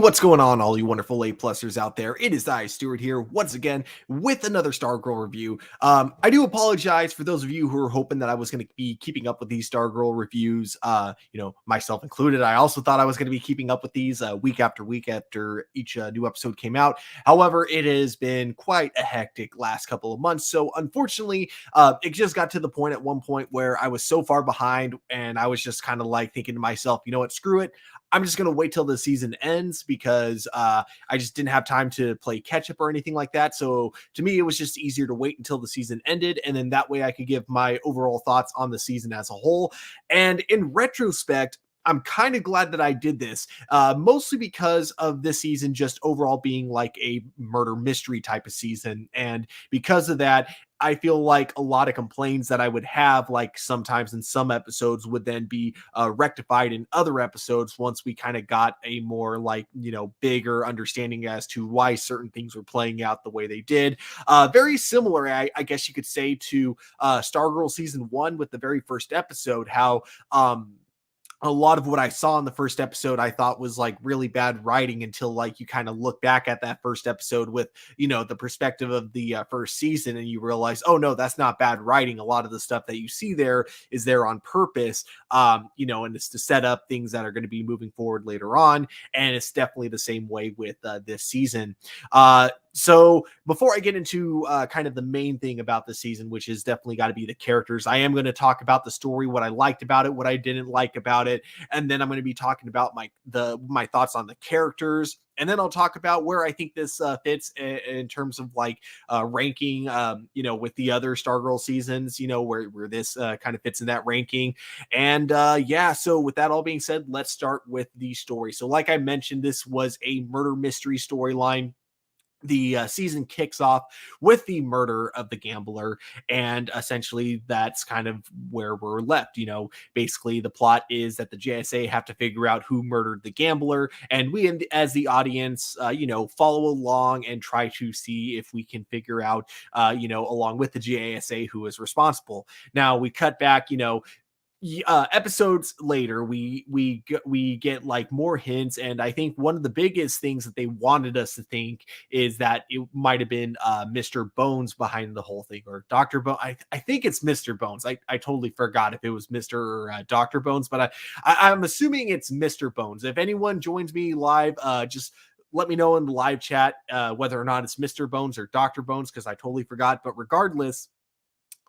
What's going on, all you wonderful A+ers out there? It is I, Stuart, here once again with another Stargirl review. I do apologize for those of you who are hoping that I was going to be keeping up with these Stargirl reviews, myself included. I also thought I was going to be keeping up with these week after week after each new episode came out. However, it has been quite a hectic last couple of months. So unfortunately, it just got to the point at one point where I was so far behind and I was just kind of like thinking to myself, you know what, screw it. I'm just going to wait till the season ends because I just didn't have time to play catch up or anything like that. So to me, it was just easier to wait until the season ended. And then that way I could give my overall thoughts on the season as a whole. And in retrospect, I'm kind of glad that I did this, mostly because of this season just overall being like a murder mystery type of season. And because of that, I feel like a lot of complaints that I would have, like sometimes in some episodes, would then be rectified in other episodes once we kind of got a more like, bigger understanding as to why certain things were playing out the way they did. Very similar, I guess you could say, to Stargirl season 1 with the very first episode, how a lot of what I saw in the first episode, I thought was like really bad writing until like you kind of look back at that first episode with, the perspective of the first season and you realize, oh no, that's not bad writing. A lot of the stuff that you see there is there on purpose, and it's to set up things that are going to be moving forward later on. And it's definitely the same way with this season. So before I get into kind of the main thing about the season, which is definitely got to be the characters, I am going to talk about the story, what I liked about it, what I didn't like about it, and then I'm going to be talking about my thoughts on the characters, and then I'll talk about where I think this fits in terms of like ranking, with the other Stargirl seasons, where this kind of fits in that ranking. And so with that all being said, let's start with the story. So like I mentioned, this was a murder mystery storyline. The season kicks off with the murder of the gambler, and essentially that's kind of where we're left. Basically the plot is that the JSA have to figure out who murdered the gambler, and we as the audience follow along and try to see if we can figure out along with the JSA who is responsible. Now we cut back, episodes later, we get like more hints, and I think one of the biggest things that they wanted us to think is that it might have been Mr. Bones behind the whole thing, or Dr. Bones. I think it's Mr. Bones. I totally forgot if it was Mr. or Dr. Bones, but I'm assuming it's Mr. Bones. If anyone joins me live, just let me know in the live chat whether or not it's Mr. Bones or Dr. Bones, because I totally forgot. But regardless,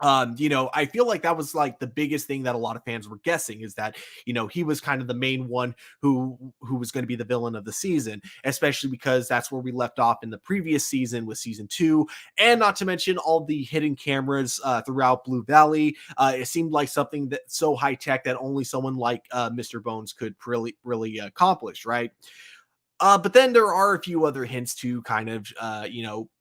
I feel like that was like the biggest thing that a lot of fans were guessing, is that, he was kind of the main one who was going to be the villain of the season, especially because that's where we left off in the previous season with season 2. And not to mention all the hidden cameras throughout Blue Valley. It seemed like something that's so high tech that only someone like Mr. Bones could really accomplish, right? But then there are a few other hints to kind of,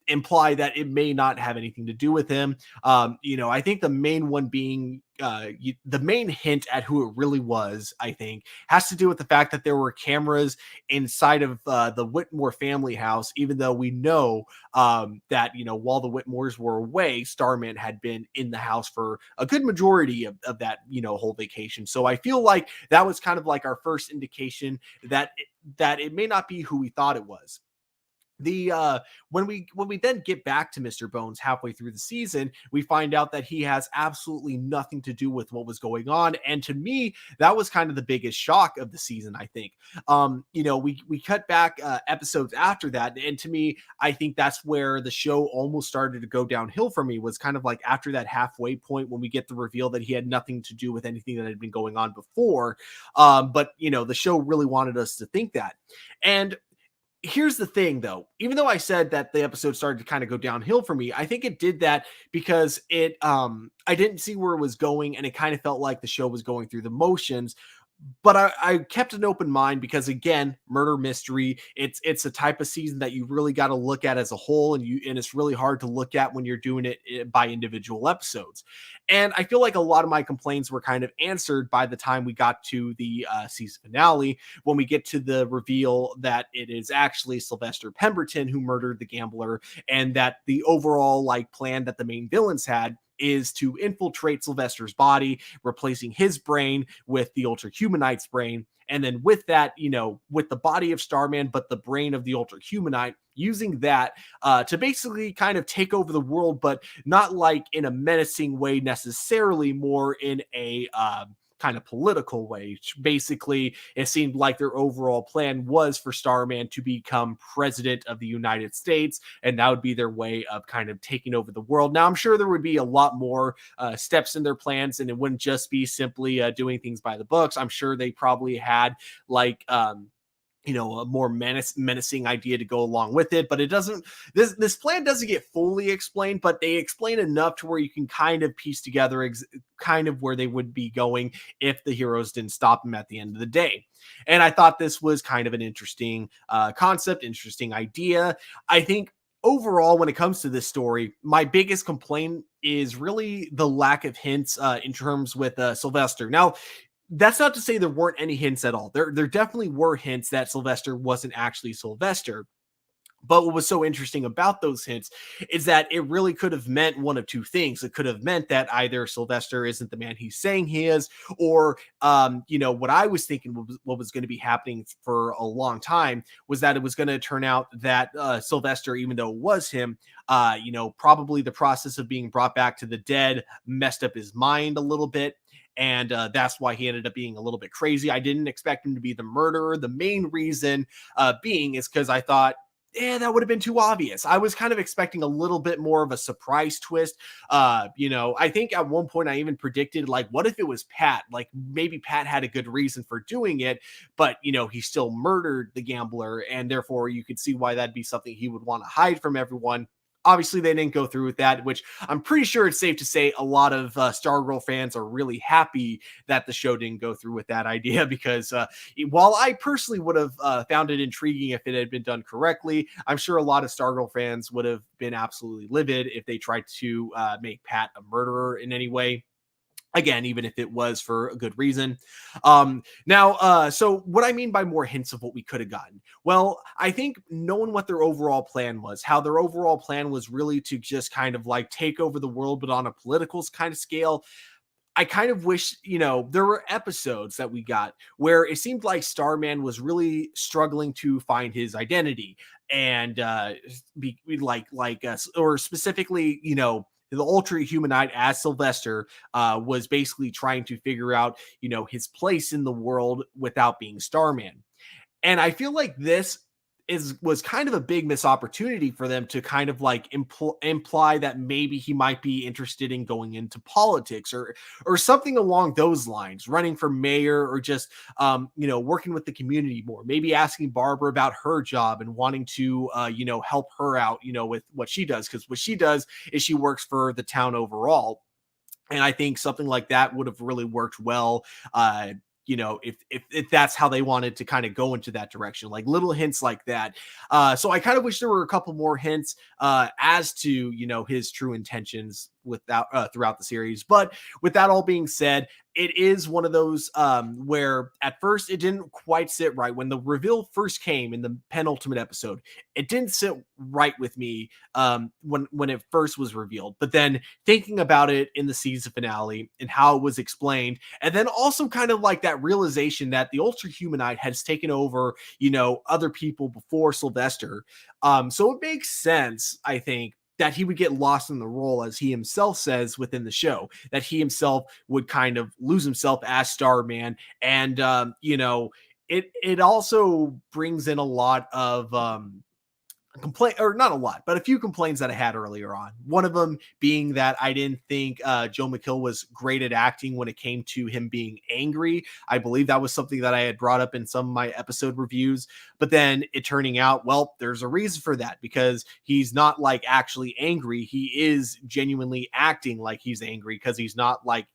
imply that it may not have anything to do with him. I think the main one being the main hint at who it really was, I think, has to do with the fact that there were cameras inside of the Whitmore family house, even though we know that, while the Whitmores were away, Starman had been in the house for a good majority of that, whole vacation. So I feel like that was kind of like our first indication that it may not be who we thought it was. When we then get back to Mr. Bones halfway through the season, we find out that he has absolutely nothing to do with what was going on. And to me, that was kind of the biggest shock of the season, I think. We cut back episodes after that, and to me, I think that's where the show almost started to go downhill for me, was kind of like after that halfway point when we get the reveal that he had nothing to do with anything that had been going on before. But the show really wanted us to think that. And here's the thing, though. Even though I said that the episode started to kind of go downhill for me, I think it did that because I didn't see where it was going, and it kind of felt like the show was going through the motions. But I kept an open mind because, again, murder mystery, it's a type of season that you really got to look at as a whole, and it's really hard to look at when you're doing it by individual episodes. And I feel like a lot of my complaints were kind of answered by the time we got to the season finale, when we get to the reveal that it is actually Sylvester Pemberton who murdered the gambler, and that the overall like plan that the main villains had is to infiltrate Sylvester's body, replacing his brain with the Ultra Humanite's brain. And then with that, with the body of Starman, but the brain of the Ultra Humanite, using that to basically kind of take over the world, but not like in a menacing way necessarily, more in a kind of political way. Basically, it seemed like their overall plan was for Starman to become president of the United States, and that would be their way of kind of taking over the world. Now, I'm sure there would be a lot more steps in their plans, and it wouldn't just be simply doing things by the books. I'm sure they probably had like a more menacing idea to go along with it, but it doesn't. This plan doesn't get fully explained, but they explain enough to where you can kind of piece together kind of where they would be going if the heroes didn't stop them at the end of the day. And I thought this was kind of an interesting concept, interesting idea. I think overall, when it comes to this story, my biggest complaint is really the lack of hints in terms with Sylvester. Now, that's not to say there weren't any hints at all. There definitely were hints that Sylvester wasn't actually Sylvester. But what was so interesting about those hints is that it really could have meant one of two things. It could have meant that either Sylvester isn't the man he's saying he is, or what I was thinking what was going to be happening for a long time was that it was going to turn out that Sylvester, even though it was him, probably the process of being brought back to the dead messed up his mind a little bit. And that's why he ended up being a little bit crazy. I didn't expect him to be the murderer. The main reason being is because I thought, yeah, that would have been too obvious. I was kind of expecting a little bit more of a surprise twist. I think at one point I even predicted, like, what if it was Pat? Like, maybe Pat had a good reason for doing it, but, he still murdered the gambler, and therefore you could see why that'd be something he would want to hide from everyone. Obviously, they didn't go through with that, which I'm pretty sure it's safe to say a lot of Stargirl fans are really happy that the show didn't go through with that idea, because while I personally would have found it intriguing if it had been done correctly, I'm sure a lot of Stargirl fans would have been absolutely livid if they tried to make Pat a murderer in any way. Again, even if it was for a good reason. So what I mean by more hints of what we could have gotten, well, I think knowing what their overall plan was, how their overall plan was really to just kind of like take over the world, but on a political kind of scale. I kind of wish, there were episodes that we got where it seemed like Starman was really struggling to find his identity, and or specifically, the Ultra Humanite as Sylvester was basically trying to figure out, his place in the world without being Starman. And I feel like this was kind of a big missed opportunity for them to kind of like imply that maybe he might be interested in going into politics, or something along those lines, running for mayor, or just working with the community more, maybe asking Barbara about her job and wanting to help her out with what she does, because what she does is she works for the town overall. And I think something like that would have really worked well. If that's how they wanted to kind of go into that direction, like little hints like that. So I kind of wish there were a couple more hints as to, his true intentions without throughout the series. But with that all being said, it is one of those where at first it didn't quite sit right. When the reveal first came in the penultimate episode, it didn't sit right with me when it first was revealed. But then thinking about it in the season finale and how it was explained, and then also kind of like that realization that the Ultra Humanite has taken over, other people before Sylvester. So it makes sense, I think, that he would get lost in the role, as he himself says within the show, that he himself would kind of lose himself as Starman. And, it also brings in a lot of, complaint, or not a lot, but a few complaints that I had earlier on. One of them being that I didn't think Joe McHale was great at acting when it came to him being angry. I believe that was something that I had brought up in some of my episode reviews, but then it turning out, well, there's a reason for that, because he's not like actually angry. He is genuinely acting like he's angry, because he's not like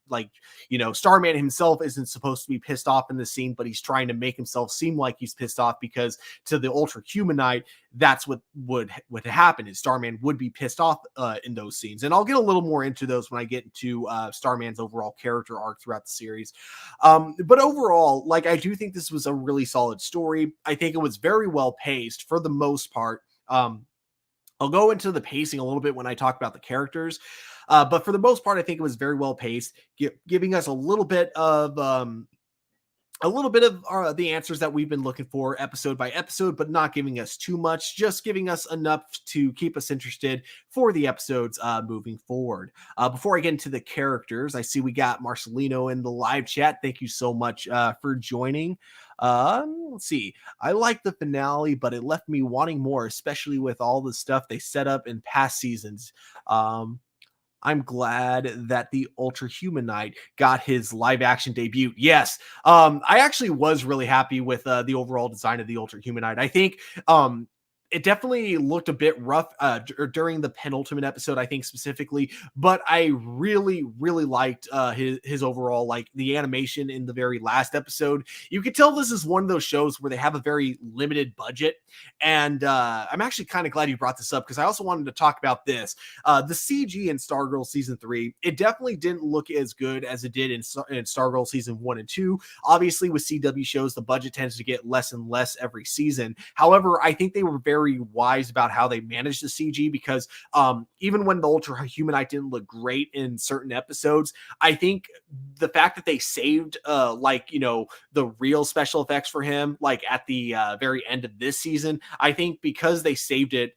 Starman himself isn't supposed to be pissed off in the scene, but he's trying to make himself seem like he's pissed off, because to the Ultra Humanite, that's what would happen, is Starman would be pissed off in those scenes. And I'll get a little more into those when I get into Starman's overall character arc throughout the series. But overall, like, I do think this was a really solid story. I think it was very well paced for the most part. I'll go into the pacing a little bit when I talk about the characters. But for the most part, I think it was very well paced, giving us a little bit of the answers that we've been looking for episode by episode, but not giving us too much, just giving us enough to keep us interested for the episodes moving forward. Before I get into the characters, I see we got Marcelino in the live chat. Thank you so much for joining. Let's see. I like the finale, but it left me wanting more, especially with all the stuff they set up in past seasons. I'm glad that the Ultra Human Knight got his live action debut. Yes, I actually was really happy with the overall design of the Ultra Human Knight. I think it definitely looked a bit rough during the penultimate episode, I think specifically, but I really, really liked his overall, like the animation in the very last episode. You could tell this is one of those shows where they have a very limited budget, and I'm actually kind of glad you brought this up because I also wanted to talk about this. The CG in Stargirl season 3, it definitely didn't look as good as it did in Stargirl season 1 and 2. Obviously, with CW shows, the budget tends to get less and less every season. However, I think they were very wise about how they managed the CG because even when the Ultra Humanite didn't look great in certain episodes, I think the fact that they saved the real special effects for him, like at the very end of this season, I think because they saved it,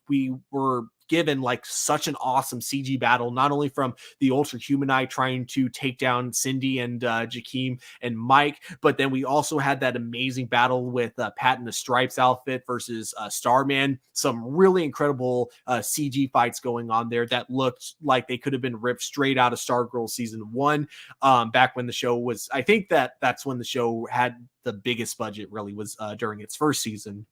we were given like such an awesome CG battle, not only from the Ultra Humanite trying to take down Cindy and Jakeem and Mike, but then we also had that amazing battle with Pat in the Stripes outfit versus Starman. Some really incredible CG fights going on there that looked like they could have been ripped straight out of Stargirl season 1, back when the show was, I think that's when the show had the biggest budget, really was during its first season.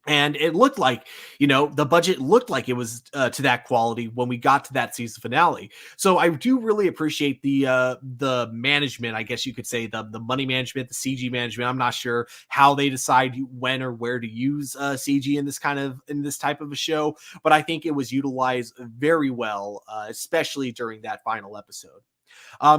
And it looked like, the budget looked like it was to that quality when we got to that season finale. So I do really appreciate the management, I guess you could say, the money management, the CG management. I'm not sure how they decide when or where to use CG in this type of a show, but I think it was utilized very well, especially during that final episode.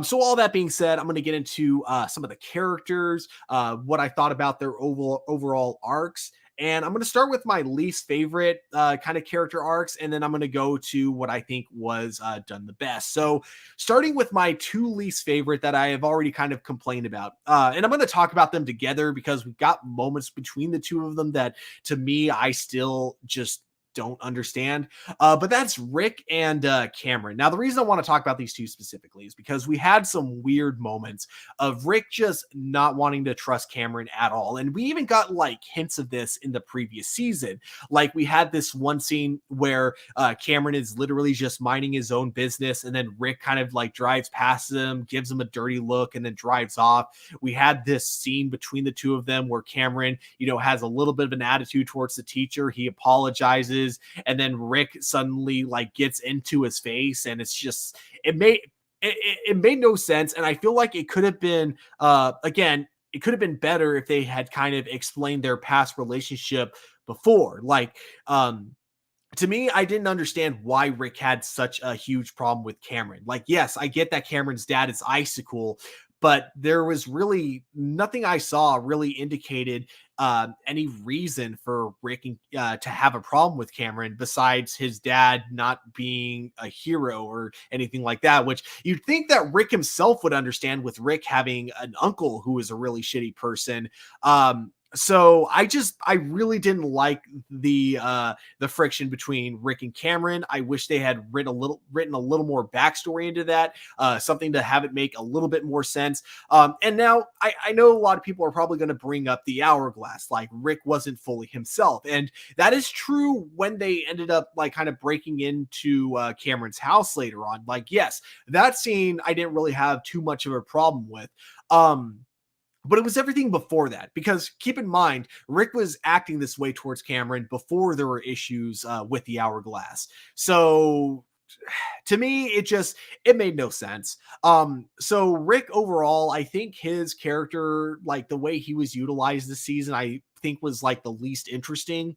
So all that being said, I'm going to get into some of the characters, what I thought about their overall arcs. And I'm going to start with my least favorite kind of character arcs, and then I'm going to go to what I think was done the best. So starting with my two least favorite that I have already kind of complained about. And I'm going to talk about them together because we've got moments between the two of them that, to me, I still just don't understand. But that's Rick and Cameron. Now, the reason I want to talk about these two specifically is because we had some weird moments of Rick just not wanting to trust Cameron at all. And we even got like hints of this in the previous season. Like we had this one scene where Cameron is literally just minding his own business, and then Rick kind of like drives past him, gives him a dirty look, and then drives off. We had this scene between the two of them where Cameron, has a little bit of an attitude towards the teacher. He apologizes, and then Rick suddenly like gets into his face, and it's just it made no sense. And I feel like it could have been again, it could have been better if they had kind of explained their past relationship before. Like to me, I didn't understand why Rick had such a huge problem with Cameron. Like, yes, I get that Cameron's dad is Icicle, but there was really nothing I saw really indicated any reason for Rick to have a problem with Cameron besides his dad not being a hero or anything like that, which you'd think that Rick himself would understand with Rick having an uncle who is a really shitty person. So I really didn't like the friction between Rick and Cameron. I wish they had written a little more backstory into that, something to have it make a little bit more sense. And now I know a lot of people are probably going to bring up the hourglass, like Rick wasn't fully himself, and that is true when they ended up like kind of breaking into Cameron's house later on. Like, yes, that scene I didn't really have too much of a problem with. But it was everything before that, because keep in mind, Rick was acting this way towards Cameron before there were issues with the hourglass. So to me, it made no sense. So Rick overall, I think his character, like the way he was utilized this season, I think was like the least interesting.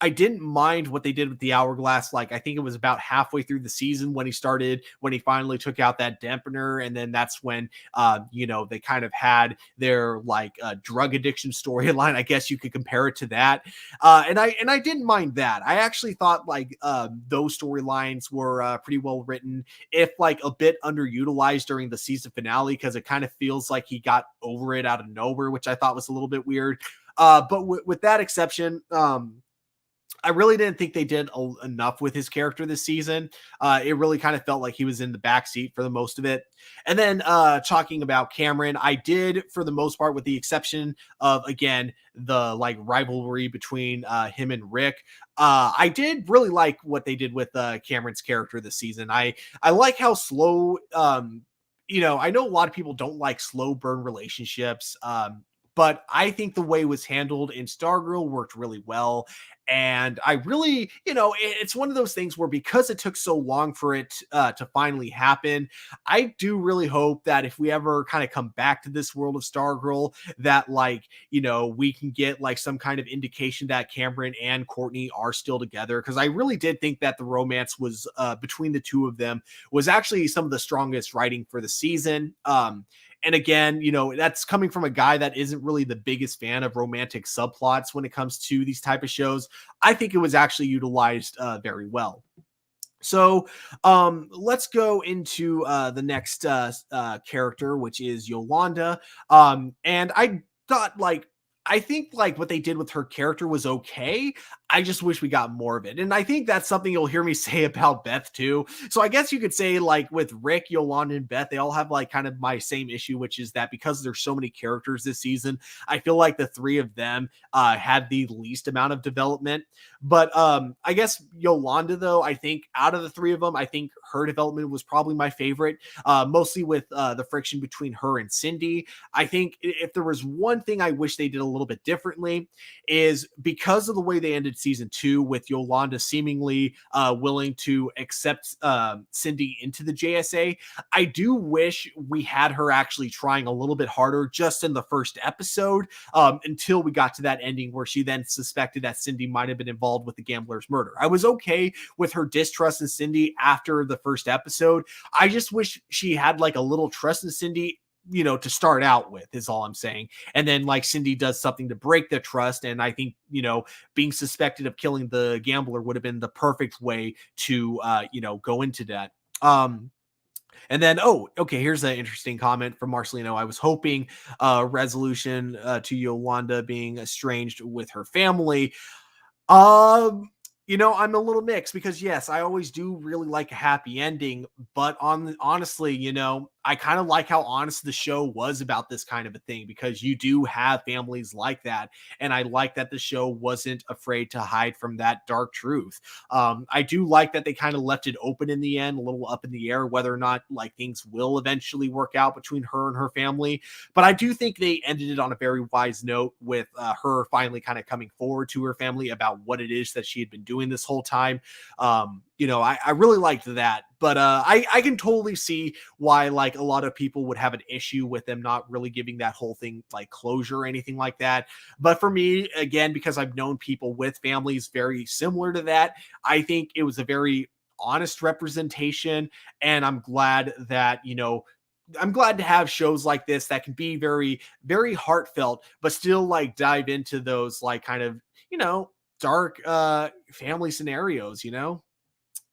I didn't mind what they did with the hourglass. Like, I think it was about halfway through the season when he finally took out that dampener. And then that's when, they kind of had their like drug addiction storyline. I guess you could compare it to that. And I didn't mind that. I actually thought like those storylines were pretty well written, if like a bit underutilized during the season finale, because it kind of feels like he got over it out of nowhere, which I thought was a little bit weird. But with that exception, I really didn't think they did enough with his character this season. It really kind of felt like he was in the backseat for the most of it. And then talking about Cameron, I did, for the most part, with the exception of, again, the like rivalry between him and Rick. I did really like what they did with Cameron's character this season. I like how slow. I know a lot of people don't like slow burn relationships. But I think the way it was handled in Stargirl worked really well. And I really, it's one of those things where, because it took so long for it to finally happen, I do really hope that if we ever kind of come back to this world of Stargirl, that like, we can get like some kind of indication that Cameron and Courtney are still together. Cause I really did think that the romance was between the two of them was actually some of the strongest writing for the season. And again, that's coming from a guy that isn't really the biggest fan of romantic subplots when it comes to these type of shows. I think it was actually utilized very well. So let's go into the next character, which is Yolanda. And I think like what they did with her character was okay. I just wish we got more of it. And I think that's something you'll hear me say about Beth too. So I guess you could say like with Rick, Yolanda, and Beth, they all have like kind of my same issue, which is that because there's so many characters this season, I feel like the three of them had the least amount of development. But I guess Yolanda, though, I think out of the three of them, I think her development was probably my favorite, mostly with the friction between her and Cindy. I think if there was one thing I wish they did a little bit differently, is because of the way they ended season 2 with Yolanda seemingly willing to accept Cindy into the JSA. I do wish we had her actually trying a little bit harder just in the first episode, until we got to that ending where she then suspected that Cindy might have been involved with the gambler's murder. I was okay with her distrust in Cindy after the first episode. I just wish she had like a little trust in Cindy, to start out with, is all I'm saying. And then like Cindy does something to break the trust. And I think, being suspected of killing the gambler would have been the perfect way to, go into that. And then, oh, okay, here's an interesting comment from Marcelino. I was hoping resolution to Yolanda being estranged with her family. Um, I'm a little mixed because yes, I always do really like a happy ending, but honestly, I kind of like how honest the show was about this kind of a thing, because you do have families like that, and I like that the show wasn't afraid to hide from that dark truth. I do like that they kind of left it open in the end, a little up in the air whether or not like things will eventually work out between her and her family. But I do think they ended it on a very wise note with her finally kind of coming forward to her family about what it is that she had been doing this whole time. I really liked that. But I can totally see why like a lot of people would have an issue with them not really giving that whole thing like closure or anything like that. But for me, again, because I've known people with families very similar to that, I think it was a very honest representation. And I'm glad that, I'm glad to have shows like this that can be very, very heartfelt, but still like dive into those like kind of, dark family scenarios.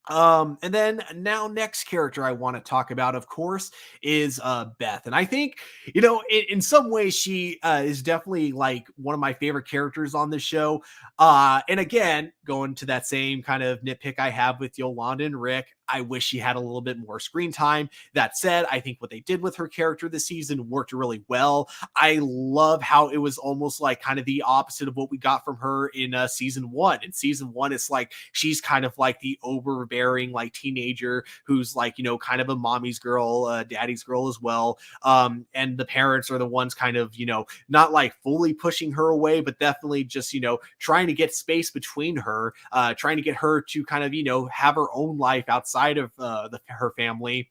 And then now next character I want to talk about, of course, is Beth. And I think, in some ways she is definitely like one of my favorite characters on the show. And again, going to that same kind of nitpick I have with Yolanda and Rick, I wish she had a little bit more screen time. That said, I think what they did with her character this season worked really well. I love how it was almost like kind of the opposite of what we got from her in season 1. In season 1, it's like she's kind of like the overbearing like teenager who's like, kind of a mommy's girl, daddy's girl as well. And the parents are the ones kind of, not like fully pushing her away, but definitely just, trying to get space between her, trying to get her to kind of, have her own life outside of her family.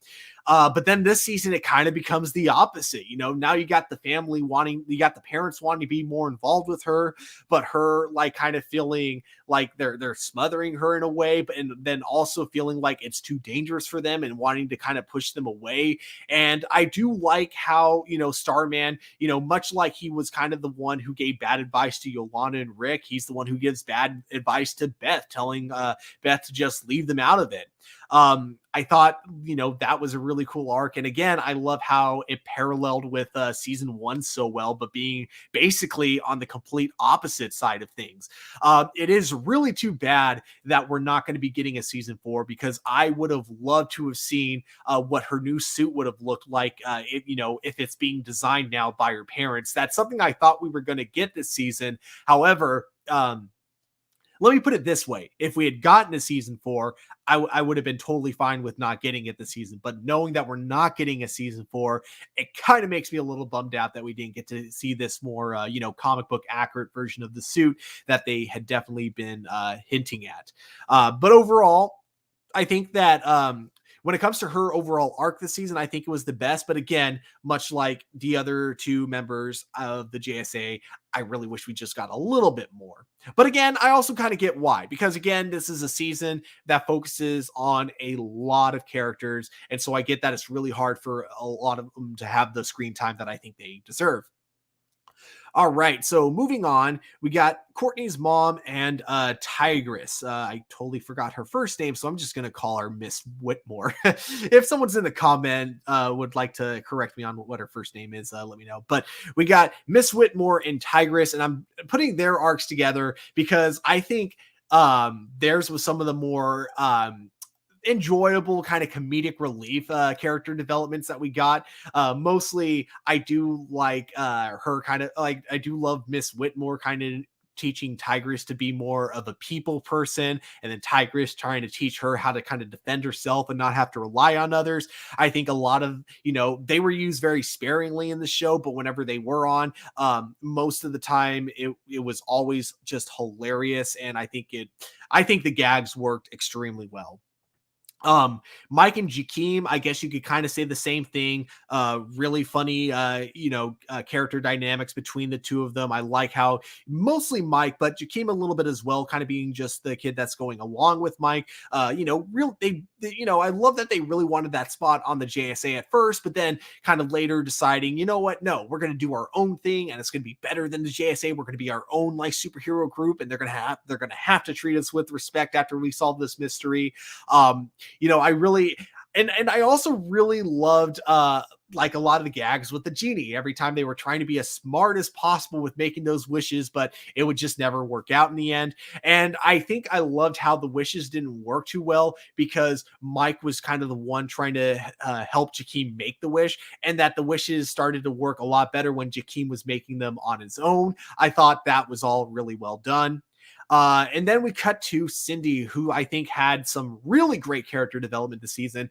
But then this season, it kind of becomes the opposite. Now you got the family wanting, you got the parents wanting to be more involved with her, but her like kind of feeling like they're smothering her in a way, but and then also feeling like it's too dangerous for them and wanting to kind of push them away. And I do like how, Starman, much like he was kind of the one who gave bad advice to Yolanda and Rick, he's the one who gives bad advice to Beth, telling Beth to just leave them out of it. I thought, that was a really cool arc. And again, I love how it paralleled with season one so well, but being basically on the complete opposite side of things. It is really too bad that we're not going to be getting a season four, because I would have loved to have seen what her new suit would have looked like, if it's being designed now by her parents. That's something I thought we were going to get this season. However, let me put it this way. If we had gotten a season four, I would have been totally fine with not getting it this season. But knowing that we're not getting a season four, it kind of makes me a little bummed out that we didn't get to see this more, comic book accurate version of the suit that they had definitely been hinting at. But overall, I think that when it comes to her overall arc this season, I think it was the best. But again, much like the other two members of the JSA, I really wish we just got a little bit more. But again, I also kind of get why, because again, this is a season that focuses on a lot of characters. And so I get that it's really hard for a lot of them to have the screen time that I think they deserve. All right, so moving on, we got Courtney's mom and Tigress. I totally forgot her first name, so I'm just going to call her Miss Whitmore. If someone's in the comment would like to correct me on what her first name is, let me know. But we got Miss Whitmore and Tigress, and I'm putting their arcs together because I think theirs was some of the more enjoyable kind of comedic relief character developments that we got. Mostly I do like her kind of like, I do love Miss Whitmore kind of teaching Tigress to be more of a people person, and then Tigress trying to teach her how to kind of defend herself and not have to rely on others. I think a lot of, they were used very sparingly in the show, but whenever they were on, most of the time it was always just hilarious. And I think the gags worked extremely well. Mike and Jakeem, I guess you could kind of say the same thing. Really funny, character dynamics between the two of them. I like how mostly Mike, but Jakeem a little bit as well, kind of being just the kid that's going along with Mike. I love that they really wanted that spot on the JSA at first, but then kind of later deciding, you know what? No, we're going to do our own thing, and it's going to be better than the JSA. We're going to be our own like superhero group, and they're going to have to treat us with respect after we solve this mystery. I really, and I also really loved like a lot of the gags with the genie every time they were trying to be as smart as possible with making those wishes, but it would just never work out in the end. And I think I loved how the wishes didn't work too well, because Mike was kind of the one trying to help Jakeem make the wish, and that the wishes started to work a lot better when Jakeem was making them on his own. I thought that was all really well done. And then we cut to Cindy, who I think had some really great character development this season.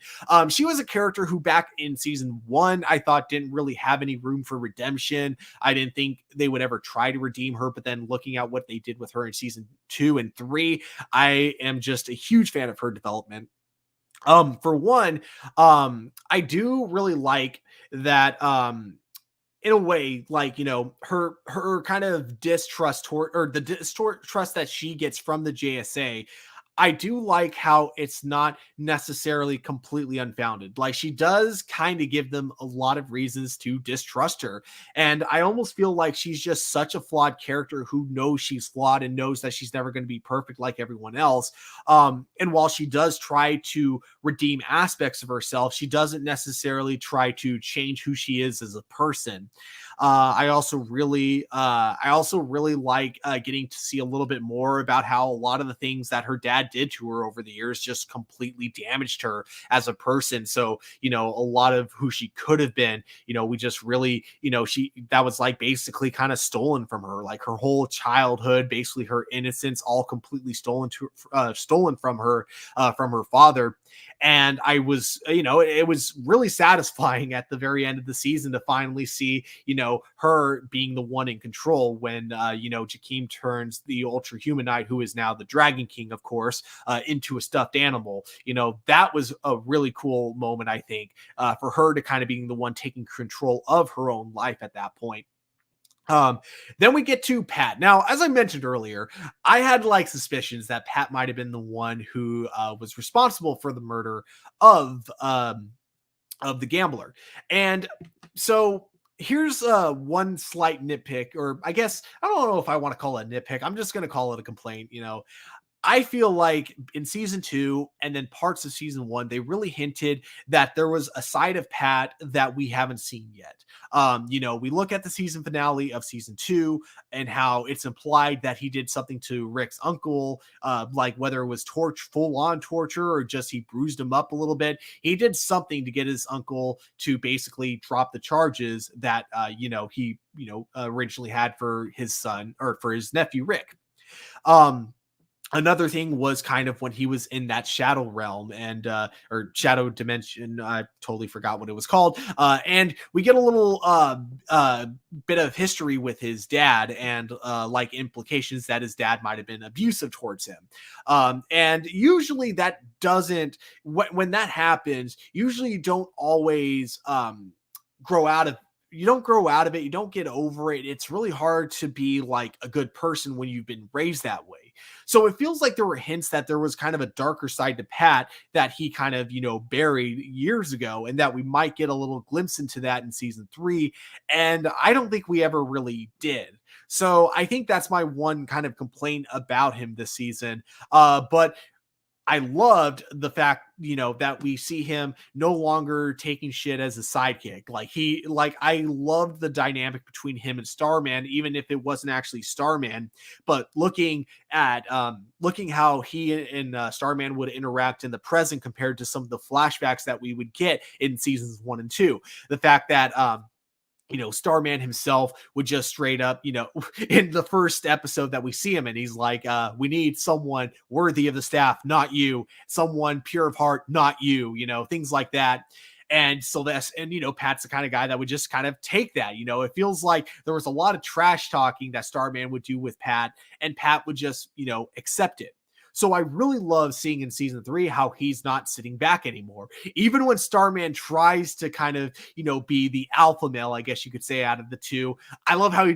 She was a character who back in season one, I thought didn't really have any room for redemption. I didn't think they would ever try to redeem her, but then looking at what they did with her in season 2 and 3, I am just a huge fan of her development. For one, I do really like that, in a way, like, her kind of distrust toward, or the distrust that she gets from the JSA. I do like how it's not necessarily completely unfounded. Like, she does kind of give them a lot of reasons to distrust her. And I almost feel like she's just such a flawed character who knows she's flawed and knows that she's never going to be perfect like everyone else. And while she does try to redeem aspects of herself, she doesn't necessarily try to change who she is as a person. I also really like getting to see a little bit more about how a lot of the things that her dad did to her over the years just completely damaged her as a person. So, a lot of who she could have been, we just really, that was like basically kind of stolen from her, like her whole childhood, basically her innocence, all completely stolen from her father. And I was, it was really satisfying at the very end of the season to finally see, her being the one in control when, Jakeem turns the Ultra Humanite, who is now the Dragon King, of course, into a stuffed animal. That was a really cool moment, I think, for her to kind of being the one taking control of her own life at that point. Um, then we get to Pat. Now, as I mentioned earlier, I had like suspicions that Pat might have been the one who was responsible for the murder of the gambler. And so here's one slight nitpick, or I guess I don't know if I want to call it a nitpick. I'm just going to call it a complaint. I feel like in season 2 and then parts of season 1, they really hinted that there was a side of Pat that we haven't seen yet. We look at the season finale of season 2 and how it's implied that he did something to Rick's uncle, like whether it was full on torture or just he bruised him up a little bit. He did something to get his uncle to basically drop the charges that, he, originally had for his son or for his nephew, Rick. Another thing was kind of when he was in that shadow realm and or shadow dimension. I totally forgot what it was called. And we get a little bit of history with his dad and like implications that his dad might have been abusive towards him. And usually that doesn't, when that happens, usually you don't always grow out of you don't grow out of it. You don't get over it. It's really hard to be like a good person when you've been raised that way. So it feels like there were hints that there was kind of a darker side to Pat that he kind of, buried years ago, and that we might get a little glimpse into that in season 3. And I don't think we ever really did. So I think that's my one kind of complaint about him this season. But I loved the fact, that we see him no longer taking shit as a sidekick. I loved the dynamic between him and Starman, even if it wasn't actually Starman, but looking how he and Starman would interact in the present compared to some of the flashbacks that we would get in seasons 1 and 2. The fact that, Starman himself would just straight up, in the first episode that we see him, and he's like, we need someone worthy of the staff, not you, someone pure of heart, not you, things like that. And so Pat's the kind of guy that would just kind of take that. It feels like there was a lot of trash talking that Starman would do with Pat, and Pat would just, accept it. So I really love seeing in season 3 how he's not sitting back anymore. Even when Starman tries to kind of, be the alpha male, I guess you could say, out of the two, I love how he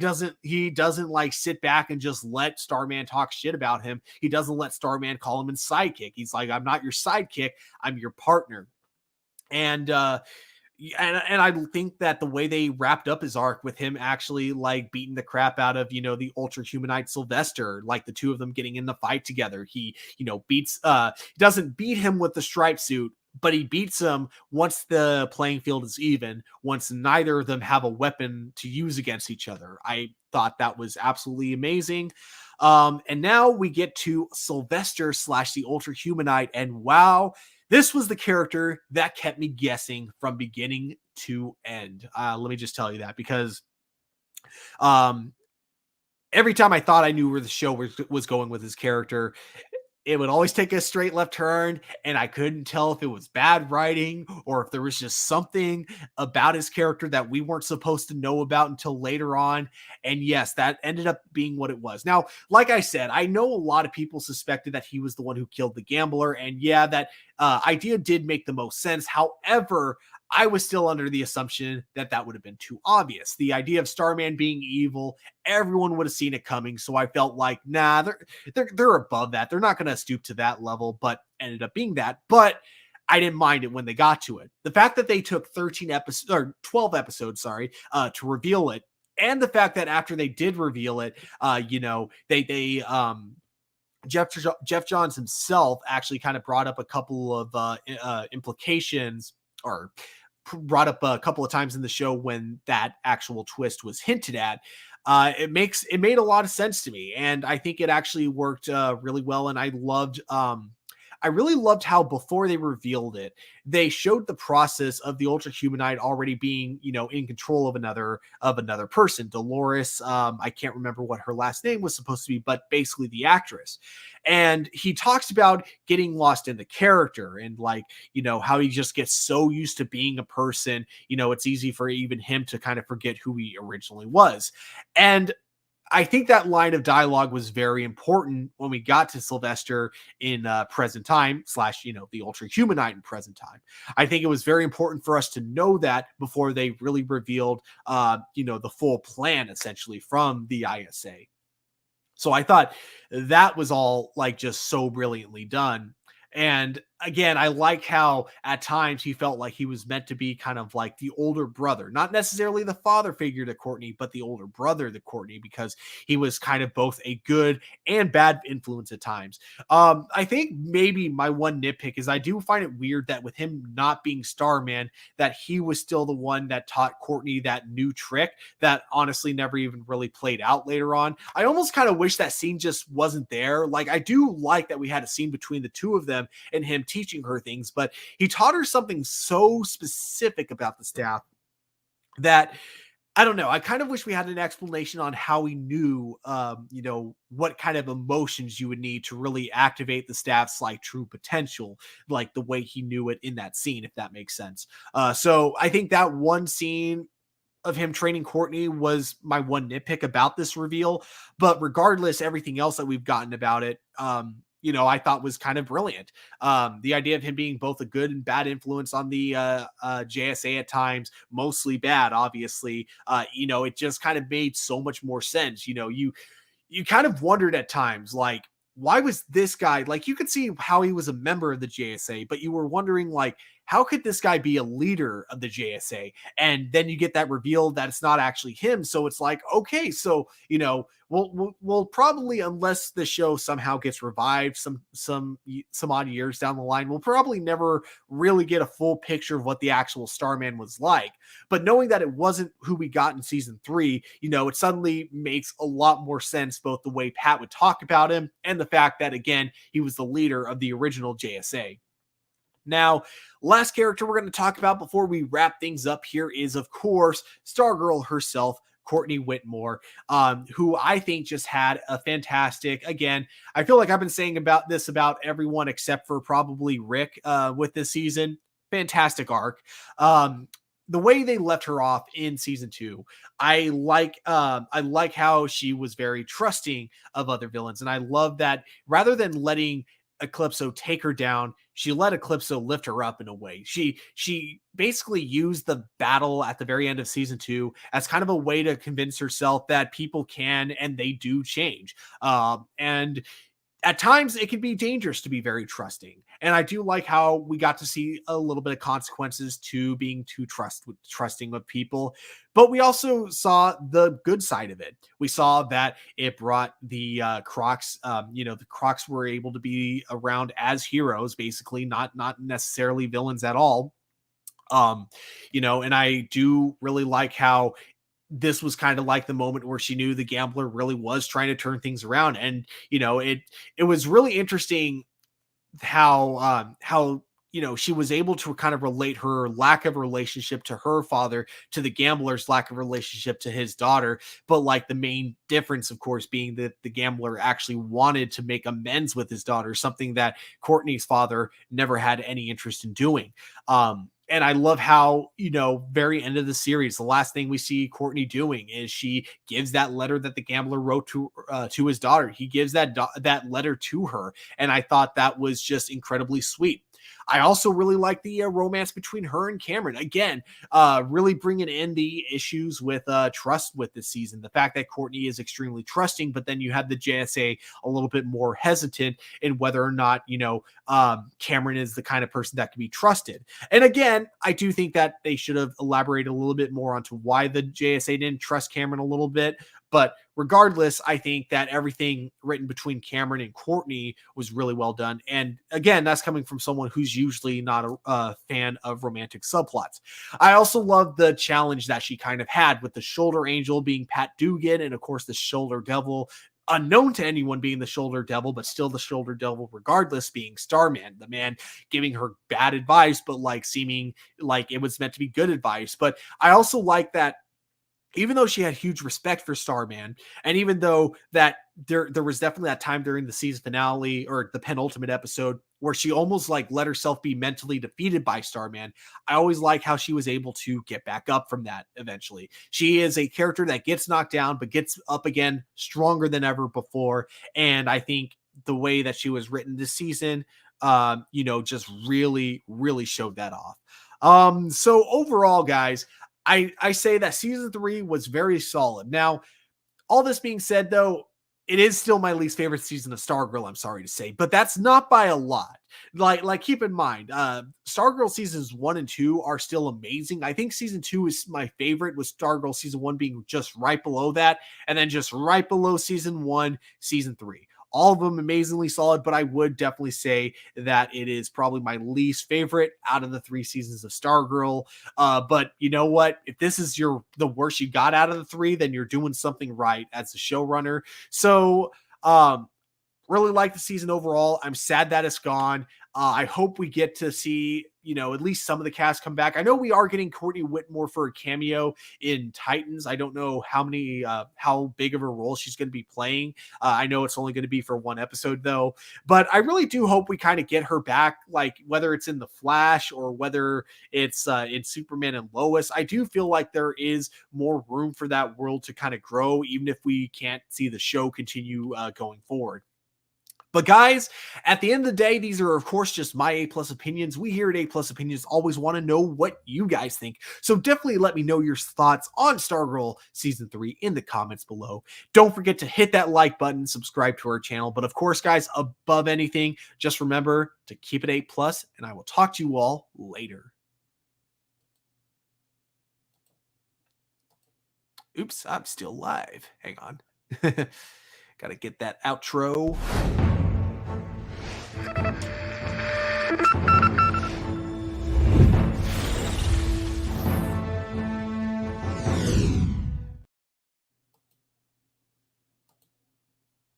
doesn't like sit back and just let Starman talk shit about him. He doesn't let Starman call him his sidekick. He's like, I'm not your sidekick, I'm your partner. And I think that the way they wrapped up his arc with him actually like beating the crap out of, the Ultra Humanite Sylvester, like the two of them getting in the fight together. He, beats, doesn't beat him with the stripe suit, but he beats him once the playing field is even, once neither of them have a weapon to use against each other. I thought that was absolutely amazing. And now we get to Sylvester / the Ultra Humanite, and wow, this was the character that kept me guessing from beginning to end. Let me just tell you that, because every time I thought I knew where the show was going with his character, it would always take a straight left turn, and I couldn't tell if it was bad writing or if there was just something about his character that we weren't supposed to know about until later on. And yes, that ended up being what it was. Now, like I said, I know a lot of people suspected that he was the one who killed the gambler, and yeah, that idea did make the most sense. However, I was still under the assumption that that would have been too obvious. The idea of Starman being evil, everyone would have seen it coming. So I felt like, nah, they're above that. They're not going to stoop to that level, but ended up being that. But I didn't mind it when they got to it. The fact that they took 13 episodes or 12 episodes, to reveal it, and the fact that after they did reveal it, Jeff Johns himself actually kind of brought up a couple of implications, or brought up a couple of times in the show when that actual twist was hinted at. It made a lot of sense to me, and I think it actually worked really well. And I I really loved how before they revealed it, they showed the process of the Ultra Humanite already being, in control of another person. Dolores, I can't remember what her last name was supposed to be, but basically the actress. And he talks about getting lost in the character and like, how he just gets so used to being a person, it's easy for even him to kind of forget who he originally was. And I think that line of dialogue was very important when we got to Sylvester in present time slash, the Ultra Humanite in present time. I think it was very important for us to know that before they really revealed, the full plan essentially from the ISA. So I thought that was all like just so brilliantly done. And again, I like how at times he felt like he was meant to be kind of like the older brother, not necessarily the father figure to Courtney, but the older brother to Courtney, because he was kind of both a good and bad influence at times. I think maybe my one nitpick is I do find it weird that with him not being Starman, that he was still the one that taught Courtney that new trick that honestly never even really played out later on. I almost kind of wish that scene just wasn't there. Like, I do like that we had a scene between the two of them and him teaching her things, but he taught her something so specific about the staff that I don't know. I kind of wish we had an explanation on how he knew, what kind of emotions you would need to really activate the staff's like true potential, like the way he knew it in that scene, if that makes sense. So I think that one scene of him training Courtney was my one nitpick about this reveal. But regardless, everything else that we've gotten about it, I thought was kind of brilliant. The idea of him being both a good and bad influence on the JSA at times, mostly bad, obviously. It just kind of made so much more sense. You kind of wondered at times, like, why was this guy like, you could see how he was a member of the JSA, but you were wondering like, how could this guy be a leader of the JSA? And then you get that reveal that it's not actually him. So it's like, okay, so we'll probably, unless the show somehow gets revived some odd years down the line, we'll probably never really get a full picture of what the actual Starman was like. But knowing that it wasn't who we got in season 3, it suddenly makes a lot more sense, both the way Pat would talk about him and the fact that, again, he was the leader of the original JSA. Now, last character we're going to talk about before we wrap things up here is, of course, Stargirl herself, Courtney Whitmore, who I think just had a fantastic, again, I feel like I've been saying about this about everyone except for probably Rick with this season. Fantastic arc. The way they left her off in season 2, I like how she was very trusting of other villains. And I love that rather than letting Eclipso take her down, she let Eclipso lift her up in a way. She basically used the battle at the very end of season 2 as kind of a way to convince herself that people can and they do change. And at times it can be dangerous to be very trusting. And I do like how we got to see a little bit of consequences to being too trusting of people. But we also saw the good side of it. We saw that it brought the Crocs, the Crocs were able to be around as heroes, basically, not necessarily villains at all. And I do really like how this was kind of like the moment where she knew the gambler really was trying to turn things around. And, it was really interesting how she was able to kind of relate her lack of relationship to her father to the gambler's lack of relationship to his daughter. But like the main difference, of course, being that the gambler actually wanted to make amends with his daughter, something that Courtney's father never had any interest in doing. And I love how, very end of the series, the last thing we see Courtney doing is she gives that letter that the gambler wrote to his daughter. He gives that letter to her. And I thought that was just incredibly sweet. I also really like the romance between her and Cameron. Again, really bringing in the issues with trust with this season. The fact that Courtney is extremely trusting, but then you have the JSA a little bit more hesitant in whether or not, Cameron is the kind of person that can be trusted. And again, I do think that they should have elaborated a little bit more onto why the JSA didn't trust Cameron a little bit. But regardless, I think that everything written between Cameron and Courtney was really well done. And again, that's coming from someone who's usually not a fan of romantic subplots. I also love the challenge that she kind of had with the shoulder angel being Pat Dugan, and of course the shoulder devil unknown to anyone being the shoulder devil, but still the shoulder devil regardless, being Starman, the man giving her bad advice, but like seeming like it was meant to be good advice. But I also like that even though she had huge respect for Starman, and even though that there was definitely that time during the season finale or the penultimate episode where she almost like let herself be mentally defeated by Starman, I always like how she was able to get back up from that eventually. She is a character that gets knocked down but gets up again stronger than ever before, and I think the way that she was written this season, just really showed that off. So overall, guys, I say that season 3 was very solid. Now, all this being said, though, it is still my least favorite season of Stargirl, I'm sorry to say, but that's not by a lot. Like keep in mind, Stargirl seasons 1 and 2 are still amazing. I think season 2 is my favorite, with Stargirl season 1 being just right below that, and then just right below season 1, season 3. All of them amazingly solid, but I would definitely say that it is probably my least favorite out of the 3 seasons of Stargirl. But you know what? If this is the worst you got out of the 3, then you're doing something right as a showrunner. So, really like the season overall. I'm sad that it's gone. I hope we get to see, at least some of the cast come back. I know we are getting Courtney Whitmore for a cameo in Titans. I don't know how big of a role she's going to be playing. I know it's only going to be for one episode though, but I really do hope we kind of get her back, like whether it's in the Flash or whether it's in Superman and Lois. I do feel like there is more room for that world to kind of grow, even if we can't see the show continue going forward. But guys, at the end of the day, these are of course just my A+ opinions. We here at A+ Opinions always want to know what you guys think. So definitely let me know your thoughts on Stargirl season 3 in the comments below. Don't forget to hit that like button, subscribe to our channel. But of course, guys, above anything, just remember to keep it A+, and I will talk to you all later. Oops, I'm still live. Hang on. Gotta get that outro.